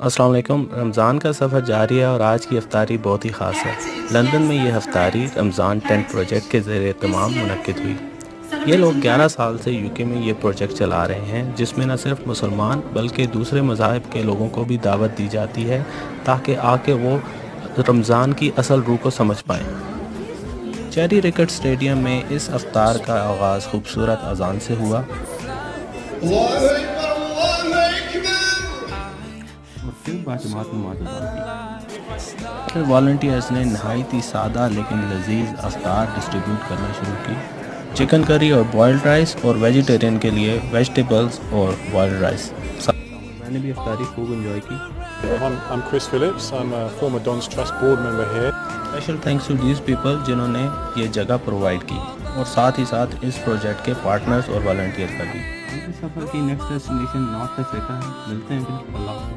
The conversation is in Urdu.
السلام علیکم۔ رمضان کا سفر جاری ہے اور آج کی افطاری بہت ہی خاص ہے۔ لندن میں یہ افطاری رمضان ٹینٹ پروجیکٹ کے زیر اہتمام منعقد ہوئی۔ یہ لوگ 11 سال سے یوکے میں یہ پروجیکٹ چلا رہے ہیں، جس میں نہ صرف مسلمان بلکہ دوسرے مذاہب کے لوگوں کو بھی دعوت دی جاتی ہے تاکہ آ کے وہ رمضان کی اصل روح کو سمجھ پائیں۔ چیری ریکٹ اسٹیڈیم میں اس افطار کا آغاز خوبصورت اذان سے ہوا اور پھر باجماعت نماز ادا کی۔ پھر والنٹیئرز نے نہایت ہی سادہ لیکن لذیذ افطار ڈسٹریبیوٹ کرنا شروع کی۔ چکن کری اور بوائلڈ رائس اور ویجیٹیرین کے لیے ویجیٹیبلز اور بوائلڈ رائس۔ میں نے بھی افطاری خوب انجوائے کی۔ I'm Chris Phillips. I'm a former Don's Trust board member here. Special thanks to these people جنہوں نے یہ جگہ پرووائڈ کی، اور ساتھ ہی ساتھ اس پروجیکٹ کے پارٹنرز اور والنٹیئر کا بھی۔ ان کے سفر کی نیکسٹ ڈیسٹینیشن نارتھ افریقہ ہے۔ ملتے ہیں پھر۔ اللہ حافظ۔